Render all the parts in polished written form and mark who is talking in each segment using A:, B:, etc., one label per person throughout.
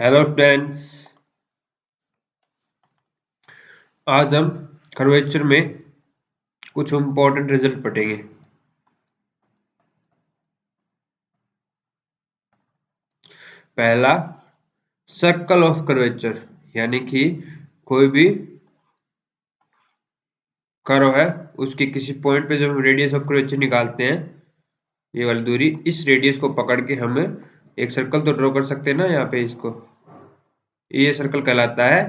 A: Hello friends. आज हम curvature में कुछ इम्पोर्टेंट रिजल्ट पढ़ेंगे। पहला, सर्कल ऑफ कर्वेचर, यानी कि कोई भी कर्व है उसके किसी पॉइंट पे जब हम रेडियस ऑफ कर्वेचर निकालते हैं, ये वाली दूरी, इस रेडियस को पकड़ के हम एक सर्कल तो ड्रॉ कर सकते हैं ना। यहाँ पे इसको, ये सर्कल कहलाता है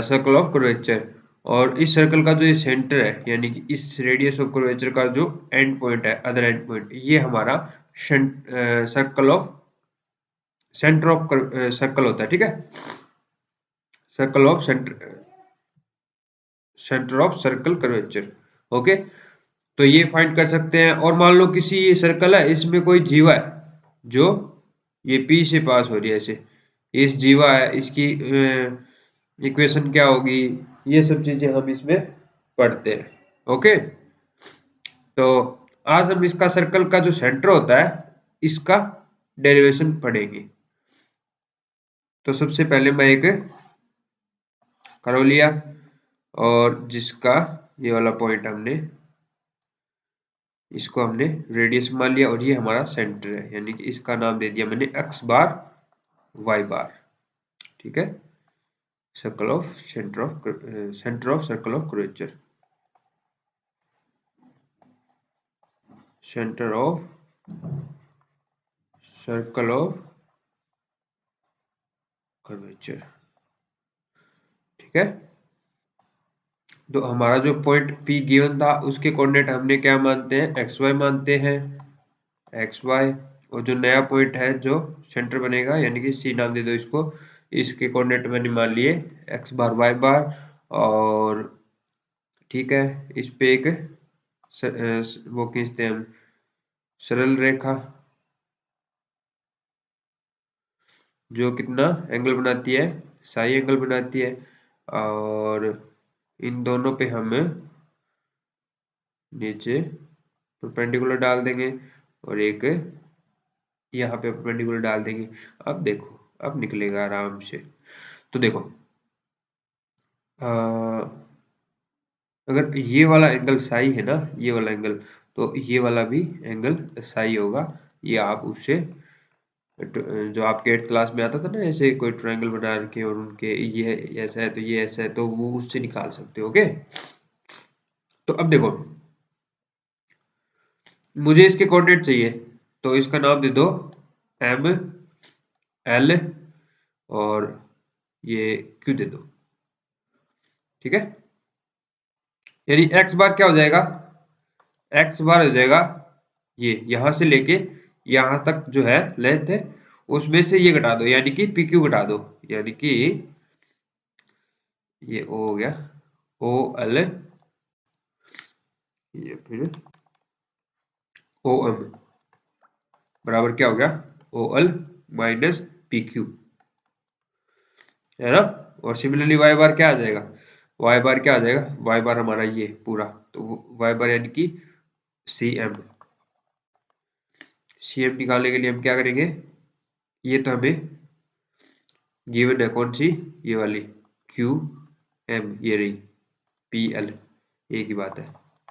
A: सर्कल ऑफ कर्वेचर। और इस सर्कल का जो ये सेंटर है, यानी कि इस रेडियस ऑफ कर्वेचर का जो एंड पॉइंट है, अदर एंड पॉइंट, ये हमारा circle of centre of circle होता है। ठीक है, circle of centre of circle curvature. Okay, तो ये फाइंड कर सकते हैं। और मान लो किसी ये सर्कल है, इसमें कोई जीवा है जो ये पी से पास हो रही है, ऐसे इस जीवा है, इसकी इक्वेशन क्या होगी, ये सब चीजें हम इसमें पढ़ते हैं। ओके, तो आज हम इसका सर्कल का जो सेंटर होता है इसका डेरिवेशन पढ़ेंगे। तो सबसे पहले मैं एक कर्व लिया और जिसका ये वाला पॉइंट इसको हमने रेडियस मान लिया और ये हमारा सेंटर है, यानी कि इसका नाम दे दिया मैंने एक्स बार वाई बार। ठीक है, circle of centre of circle of curvature, centre of circle of curvature. ठीक है, तो हमारा जो पॉइंट P गिवन था उसके कोऑर्डिनेट हमने क्या मानते हैं, एक्स वाई मानते हैं, एक्स वाई। और जो नया पॉइंट है जो सेंटर बनेगा, यानी कि C नाम दे दो इसको, इसके कोऑर्डिनेट मैंने मान लिए एक्स बार वाई बार। और ठीक है, इस पे एक वो खींचते हैं हम, सरल रेखा, जो कितना एंगल बनाती है, साई एंगल बनाती है। और इन दोनों पे हम नीचे परपेंडिकुलर डाल देंगे और एक यहाँ पे परपेंडिकुलर डाल देंगे। अब देखो, अब निकलेगा आराम से। तो देखो, अगर ये वाला एंगल साई है ना, ये वाला एंगल, तो ये वाला भी एंगल साई होगा। ये आप उससे जो आपके 8th क्लास में आता था ना, ऐसे कोई ट्रायंगल बना रखे और उनके ये ऐसा है तो ये ऐसा है, तो वो उससे निकाल सकते हो। ओके, तो अब देखो, मुझे इसके कोऑर्डिनेट चाहिए, तो इसका नाम दे दो एम एल और ये क्यू दे दो। ठीक है, यानी एक्स बार क्या हो जाएगा, एक्स बार हो जाएगा ये यहां से लेके यहां तक जो है लेंथ है, उसमें से ये घटा दो, यानी कि पी क्यू घटा दो, यानी कि ये ओ हो गया, ओ एल, ये फिर ओ एम बराबर क्या हो गया, O L minus P Q, है ना। और सिमिलरली वाई बार क्या आ जाएगा, वाई बार क्या आ जाएगा, वाई बार हमारा ये पूरा, तो वाई बार यानी कि सी एम। सी एम निकालने के लिए हम क्या करेंगे, ये तो हमें गिवन है, कौन सी, ये वाली क्यू एम, ये रही पी एल, एक ही बात है,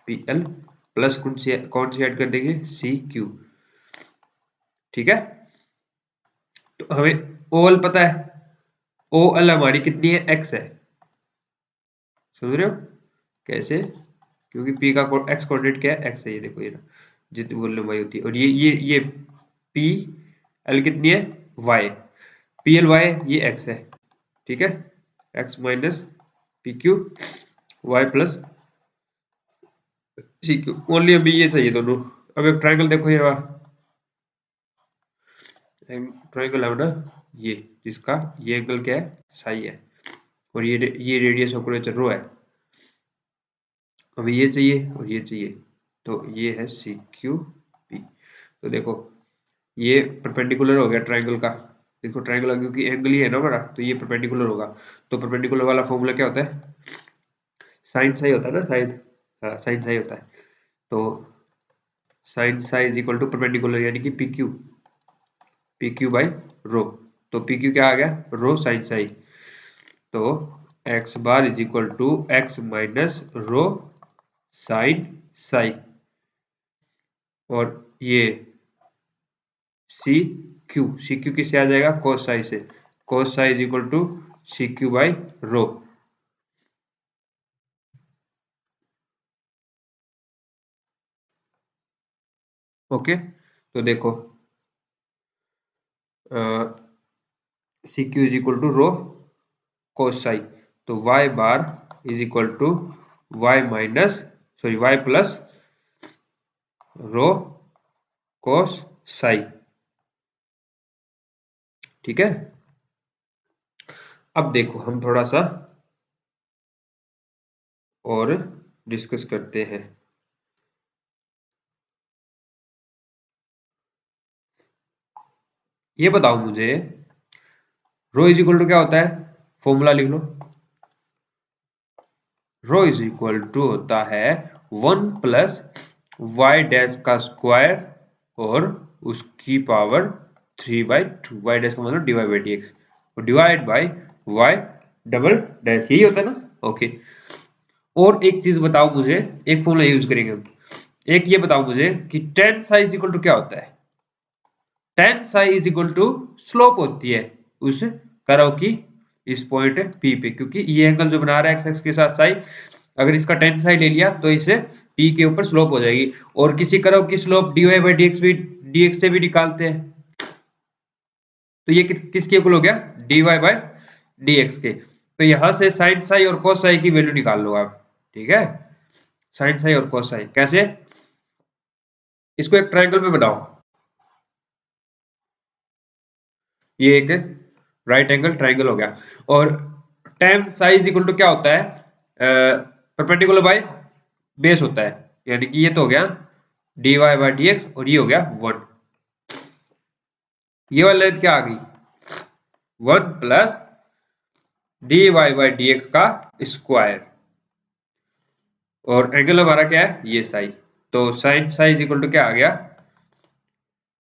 A: पी एल प्लस कौन सी ऐड कर देंगे, सी क्यू। ठीक है, तो हमें ओ एल पता है, ओ एल हमारी कितनी है, एक्स है। समझ रहे हो कैसे, क्योंकि पी का एक्स कोऑर्डिनेट क्या है, एक्स है, ये देखो, ये ना जितनी बोल लंबाई होती है। और ये पी एल कितनी है, वाई, पी एल वाई, ये एक्स है। ठीक है, X minus P Q Y plus C Q, only अभी ये सही है दोनों। अब एक ट्राइंगल देखो, ये ट्राइंगल है ना, ये जिसका ये एंगल क्या है, साई है, और ये रेडियस ऑफ कर्वेचर रो है। हमें ये चाहिए और ये चाहिए, तो ये है सी क्यू पी। तो देखो, ये परपेंडिकुलर हो गया ट्राइंगल का। देखो ट्राइंगल क्योंकि एंगल ही है ना बड़ा, तो ये परपेंडिकुलर होगा। तो परपेंडिकुलर वाला फॉर्मूला क्या होता है, साइन साई होता है ना, शायद, हाँ साइन साई होता है। तो sine psi is equal to perpendicular, यानी कि पी क्यू बाई रो। तो पी क्यू क्या आ गया, रो साइन साई। तो x bar is equal to x minus rho sine psi, और ये सी क्यू किससे आ जाएगा, कोस साई से। Cos psi is equal to c q by rho. Okay, तो देखो c q is equal to rho cos psi, तो y bar is equal to y minus sorry y plus rho cos psi. ठीक है, अब देखो हम थोड़ा सा और डिस्कस करते हैं। ये बताओ मुझे, रो इज इक्वल टू क्या होता है, फॉर्मूला लिख लो। रो इज इक्वल टू होता है 1 प्लस वाई डैश का स्क्वायर और उसकी पावर 3/2। वाई डैश का मतलब divide by D X, divide by Y double dash, यही होता है ना। ओके, और एक चीज बताओ मुझे, एक फॉर्मूला यूज करेंगे हम। एक ये बताओ मुझे कि tan psi is equal to क्या होता है। Tan psi is equal to slope होती है उस कर्व की इस पॉइंट पी पे, क्योंकि ये एंगल जो बना रहा है एक्स एक्स के साथ साई, अगर इसका टेन साई ले लिया तो इसे पी के ऊपर स्लोप हो जाएगी। और किसी कर्व की slope dy by D x से भी निकालते हैं, तो ये किसके इक्वल हो गया, dy बाई डी एक्स के। तो यहां से साइन साई और कोस साई की वैल्यू निकाल लो आप। ठीक है, साइन साई और कोस साई कैसे, इसको एक ट्रायंगल में बनाओ। ये एक राइट एंगल ट्रायंगल हो गया, और tan साइज इक्वल टू क्या होता है, परपेंडिकुलर बाय बेस होता है, यानी कि ये तो हो गया dy बाई डी एक्स, और ये हो गया 1। ये वाली लेंथ क्या आ गई, 1 plus dy by D x का स्क्वायर, और एंगल हमारा क्या है, ये साई। तो साइन साइज इक्वल टू क्या आ गया,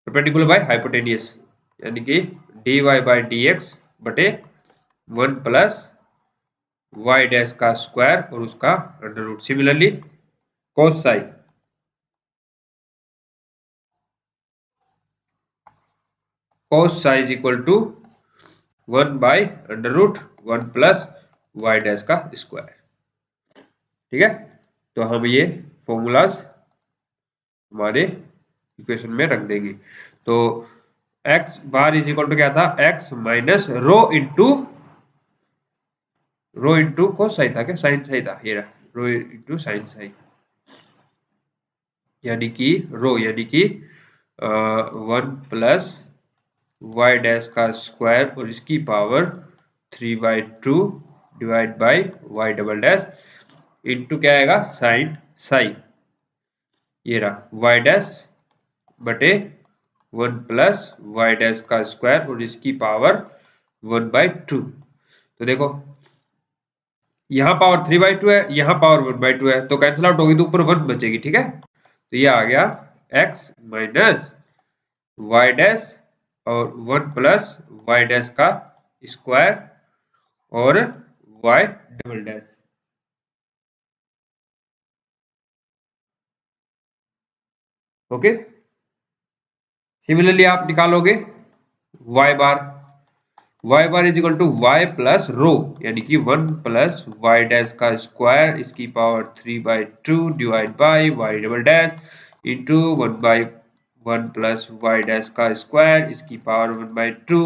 A: परपेंडिकुलर बाय हाइपोटेनियस, यानी कि dy बाई डी एक्स बटे 1 प्लस वाई डैश का स्क्वायर और उसका under root. Similarly cos psi, cos psi is equal to 1 by under root 1 plus Y dash का square. ठीक है, तो हम ये फॉर्मूलाज हमारे इक्वेशन में रख देंगे। तो x bar is equal to क्या था, x minus rho into cos psi था क्या, साइन साई था, ये रहा रो इंटू साइन साई, यानी कि रो यानी कि 1 प्लस वाई डैश का स्क्वायर और इसकी power 3/2 divide by Y double dash into क्या आएगा, साइन साई, ये रहा वाई डैश बटे 1 प्लस वाई डैश का स्क्वायर और इसकी पावर 1/2। तो देखो यहाँ पावर 3/2 है, यहाँ पावर 1/2 है, तो कैंसिल आउट होगी तो ऊपर 1 बचेगी। ठीक है, तो ये आ गया x माइनस वाई डैश और 1 प्लस वाई डैश का स्क्वायर और Y double dash. Okay, similarly आप निकालोगे y bar is equal to Y plus rho, यानी कि 1 प्लस वाई डैश का स्क्वायर इसकी power 3/2 divide by Y double dash into 1/1 plus Y dash का square इसकी पावर 1/2।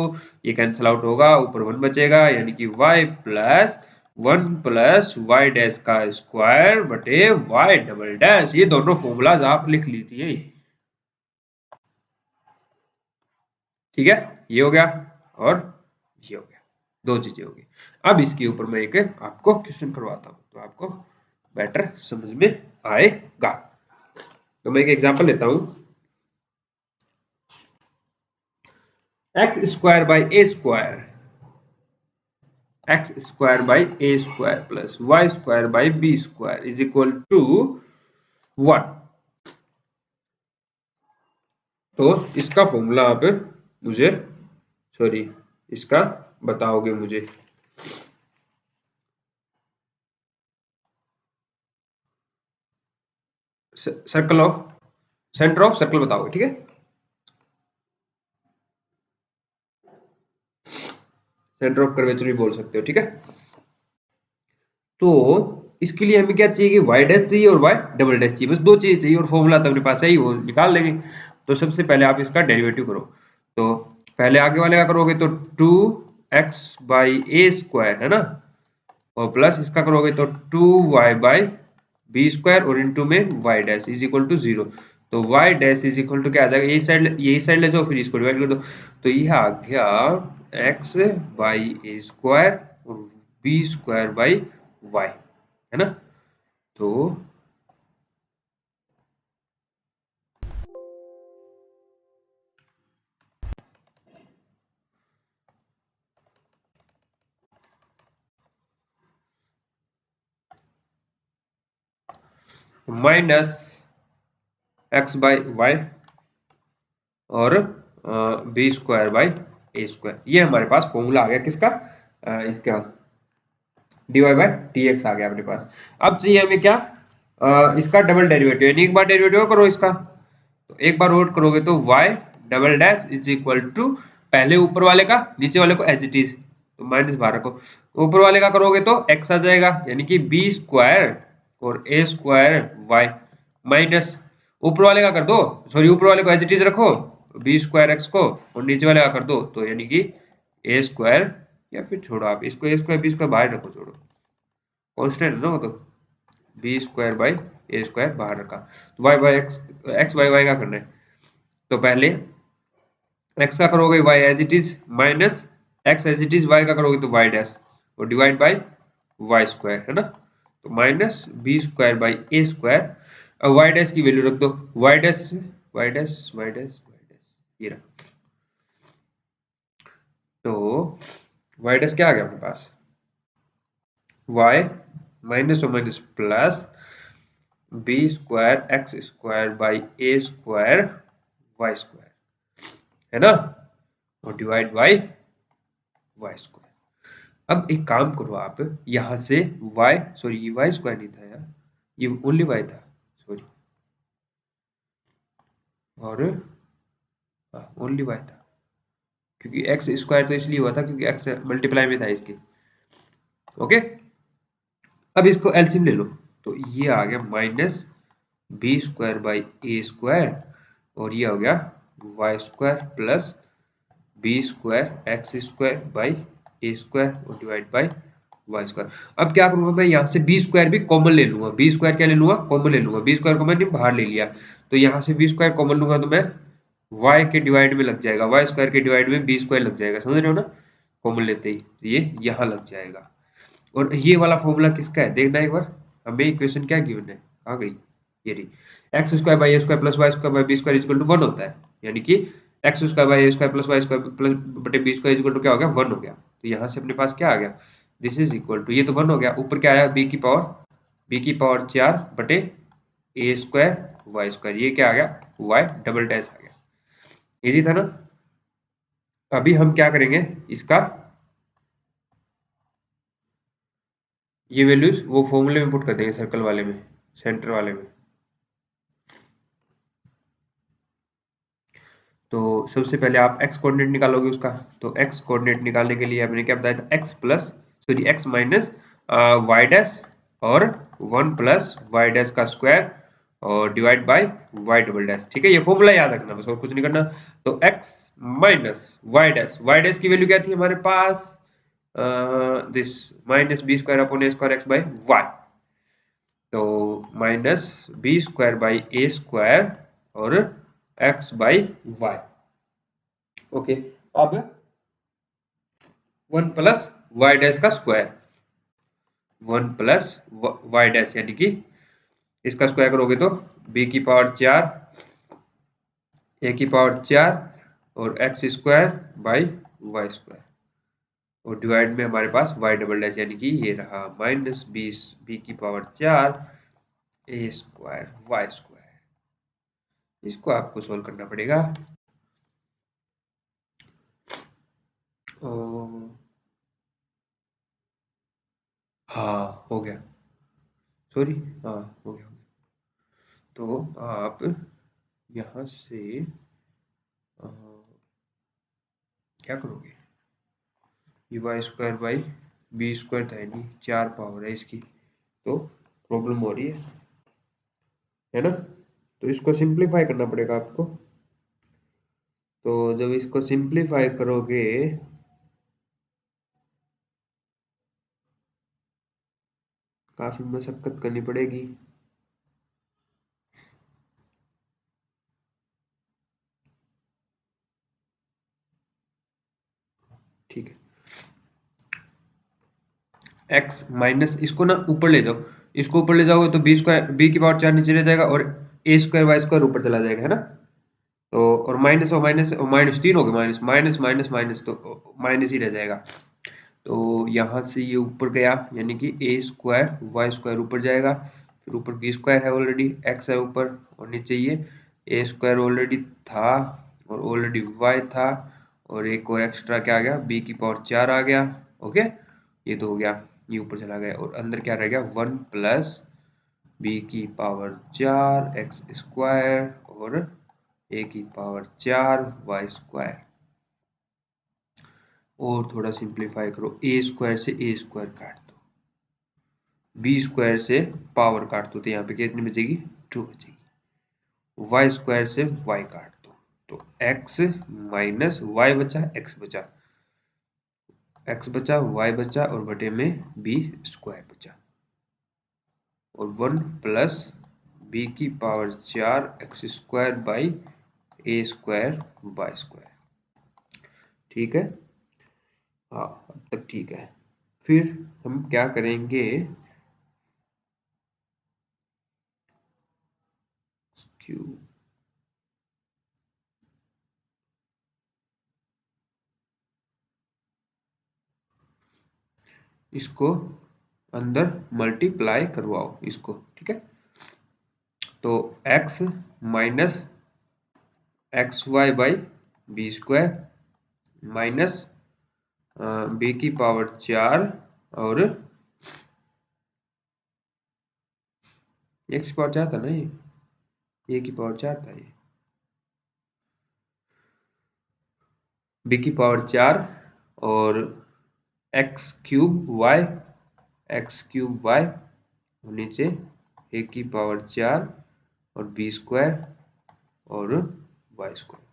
A: ये कैंसिल आउट होगा, ऊपर 1 बचेगा, यानी कि y plus 1 plus Y dash का स्क्वायर बटे वाई डबल डैश। ये दोनों फॉर्मूलाज आप लिख लीजिए। ठीक है, ये हो गया और ये हो गया, दो चीजें हो गई। अब इसके ऊपर मैं एक आपको क्वेश्चन करवाता हूं, तो आपको बेटर समझ में आएगा। तो मैं एक एग्जांपल लेता हूं, X square by A square, X square by A square plus Y square by B square is equal to 1। तो इसका फॉर्मूला आप मुझे, सॉरी इसका बताओगे मुझे। Circle of centre of circle बताओगे, ठीक है। सेंटर ऑफ कर्वेचर भी बोल सकते हो, ठीक है। तो इसके लिए हमें क्या चाहिए कि वाई डैश चाहिए और वाई डबल डैश चाहिए, बस दो चीजें चाहिए और फॉर्मूला तो अपने पास है ही, वो निकाल लेंगे। तो सबसे पहले आप इसका डेरिवेटिव करो। तो पहले आगे वाले का करोगे तो 2x/a² है ना, और प्लस इसका करोगे तो 2y/b² और इनटू में y dash is equal to 0। तो y dash is equal to क्या आ जाएगा, यही साइड ले जाओ, फिर इसको डिवाइड कर दो। तो यह आ गया x/a² और b²/y, है ना। तो माइनस x/y और b²/a², ये हमारे पास फॉर्मूला आ गया किसका, इसका dy/dx आ गया अपने पास। अब चाहिए हमें क्या, इसका डबल डेरिवेटिव, यानी एक बार डेरिवेटिव करो इसका, तो एक बार और करोगे तो y double dash is equal to, पहले ऊपर वाले का नीचे वाले को एज इट इज, तो माइनस 12 को ऊपर वाले का करोगे तो x आ जाएगा, यानी कि b² और a²y, माइनस ऊपर वाले का कर दो, सॉरी ऊपर वाले को एज इट इज रखो b²x को, और नीचे वाले का कर दो तो यानी कि a², या फिर छोड़ो आप इसको a² बाहर रखो, छोड़ो कांस्टेंट है ना वो, तो b²/a² बाहर रखा। तो x/y का करना है, तो पहले x का करोगे y as it is, minus x as it is, y का करोगे तो y डैश और डिवाइड बाय y², है ना। तो माइनस b²/a², अब y डैश की वैल्यू रख दो, y डैश ये रहा। तो y डैश क्या आ गया अपने पास, y माइनस और माइनस प्लस b²x² है ना, और डिवाइड बाय y²। अब एक काम करो आप, यहां से y, सॉरी ये y² नहीं था यार, ये ओनली y था, सॉरी, और ओनली y था, क्योंकि x² तो इसलिए हुआ था क्योंकि x मल्टीप्लाई में था इसके। ओके, अब इसको एलसीएम ले लो, तो ये आ गया माइनस b²/a² और ये हो गया y² प्लस b²x²/a² और डिवाइड बाय y²। अब क्या करूंगा मैं, यहाँ से b² भी कॉमन ले लूंगा, b² क्या ले लूंगा, कॉमन ले लूंगा, b² को मैंने बाहर ले लिया, तो यहाँ से b² कॉमन लूंगा तो मैं y के डिवाइड में लग जाएगा, y² के डिवाइड में b² लग जाएगा, समझ रहे हो ना, कॉमन लेते ही ये यहाँ लग जाएगा। और ये वाला फॉर्मूला किसका है देखना एक बार, हमें इक्वेशन क्या गिवन है, कहाँ गई, ये रही, x² plus y² equal to 1 होता है, यानी कि x² प्लस y² प्लस बटे b² इक्वल टू क्या हो गया, 1 हो गया। तो यहाँ से अपने पास क्या आ गया, दिस इज इक्वल टू, ये तो 1 हो गया, ऊपर क्या आया b की पावर 4 बटे a²y², ये क्या आ गया, y डबल डैश आ गया। इजी था ना। अभी हम क्या करेंगे, इसका ये वैल्यूज वो फॉर्मूले में पुट कर देंगे, सर्कल वाले में, सेंटर वाले में। तो सबसे पहले आप x कोऑर्डिनेट निकालोगे उसका, तो x कोऑर्डिनेट निकालने के लिए आपने क्या बताया था, x माइनस y डैश और 1 प्लस y डैश का स्क्वायर और divide bye y double dash, ठीक है, ये फॉर्मूला याद रखना बस, और कुछ नहीं करना। तो x माइनस y डैश की वैल्यू क्या थी हमारे पास, this minus b² upon a²x/y, तो माइनस b²/a² और x/y। ओके, अब 1 प्लस y डैश का स्क्वायर, 1 प्लस y डैश, यानी कि इसका स्क्वायर करोगे तो b की पावर 4 a की पावर 4 और x² बाई y², और डिवाइड में हमारे पास y डबल डैश, यानी कि ये रहा माइनस 20 b की पावर 4 a² y²। इसको आपको सोल्व करना पड़ेगा। हाँ हो गया, सॉरी, हाँ हो गया। तो आप यहाँ से अ, क्या करोगे, ये Y square by B square था नहीं, 4 पावर है इसकी, तो प्रॉब्लम हो रही है ना। तो इसको सिंप्लीफाई करना पड़ेगा आपको। तो जब इसको सिंप्लीफाई करोगे काफी मशक्कत करनी पड़ेगी। ठीक है, एक्स माइनस, इसको ना ऊपर ले जाओ, इसको ऊपर ले जाओगे तो बी स्क्वायर, बी की पावर 4 नीचे रह जाएगा और ए स्क्वायर वाई स्क्वायर ऊपर चला जाएगा, है ना। तो और माइनस और माइनस और माइनस 3 हो गए, माइनस माइनस माइनस माइनस, तो माइनस ही रह जाएगा। तो यहाँ से ये ऊपर गया, यानी कि ए स्क्वायर वाई स्क्वायर ऊपर जाएगा, फिर ऊपर बी स्क्वायर है ऑलरेडी, एक्स है ऊपर, और नीचे ये ए स्क्वायर ऑलरेडी था और ऑलरेडी वाई था, और एक और एक्स्ट्रा क्या आ गया, बी की पावर 4 आ गया। ओके, ये तो हो गया, ये ऊपर चला गया, और अंदर क्या रह गया, 1 प्लस बी की पावर 4 एक्स स्क्वायर और ए की पावर 4 वाई स्क्वायर। और थोड़ा सिंप्लीफाई करो, ए स्क्वायर से ए स्क्वायर काट दो, बी स्क्वायर से पावर काट दो, तो यहाँ पे कितनी बचेगी, 2 बचेगी। वाई स्क्वायर से वाई काट दो, तो एक्स माइनस वाई बचा, एक्स बचा, एक्स बचा, वाई बचा, और बटे में बी स्क्वायर बचा, और 1 प्लस बी की power 4 X square by A square Y square. ठीक है, हाँ अब तक ठीक है। फिर हम क्या करेंगे, क्यू, इसको अंदर मल्टीप्लाई करवाओ इसको, ठीक है। तो x minus X Y by B square minus B की पावर 4 और एक्स की पावर 4 था ना, ये ए की पावर 4 था, ये बी की पावर 4 और एक्स क्यूब वाई नीचे ए की पावर 4 और बी स्क्वायर और वाई स्क्वायर।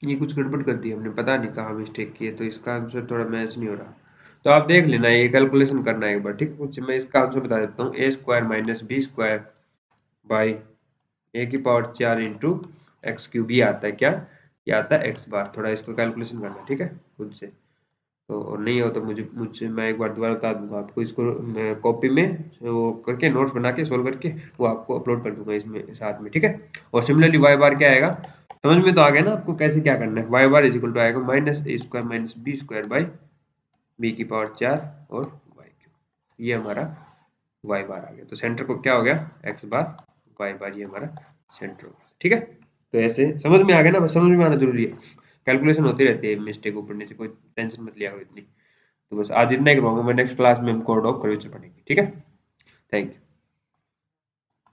A: ये कुछ गड़बड़ कर दी हमने, पता नहीं कहाँ मिस्टेक की है, तो इसका आंसर थोड़ा मैच नहीं हो रहा। तो आप देख लेना, ये कैलकुलेशन करना है एक बार, ठीक है। कुछ मैं इसका आंसर बता देता हूँ, a square minus b square by a की पावर 4 इंटू एक्स क्यूब, ये आता है क्या, ये आता है एक्स बार। थोड़ा इसको कैलकुलेशन करना, ठीक है, खुद से। तो और नहीं हो तो मुझे मुझसे मैं एक बार दोबारा बता दूंगा आपको, इसको मैं कॉपी में वो करके नोट्स बना के सोल्व करके वो आपको अपलोड कर दूंगा इसमें साथ में, ठीक है। और सिमिलरली वाई बार क्या आएगा, समझ में तो आ गया ना आपको कैसे क्या करना है। Y bar is equal to आएगा minus a square minus b square by b की पावर 4 और वाई क्यूब, ये हमारा वाई बार आ गया। तो सेंटर को क्या हो गया, एक्स बार वाई बार, ये हमारा सेंटर हो गया, ठीक है। तो ऐसे समझ में आ गया ना, बस समझ में आना जरूरी है, कैलकुलेशन होती रहती है, मिस्टेक ऊपर नीचे, कोई टेंशन मत लिया करो इतनी। तो बस आज इतना ही करवाऊंगा मैं, नेक्स्ट क्लास में हम कोड ऑफ कर्वेचर पढ़ेंगे, ठीक है। Thank you.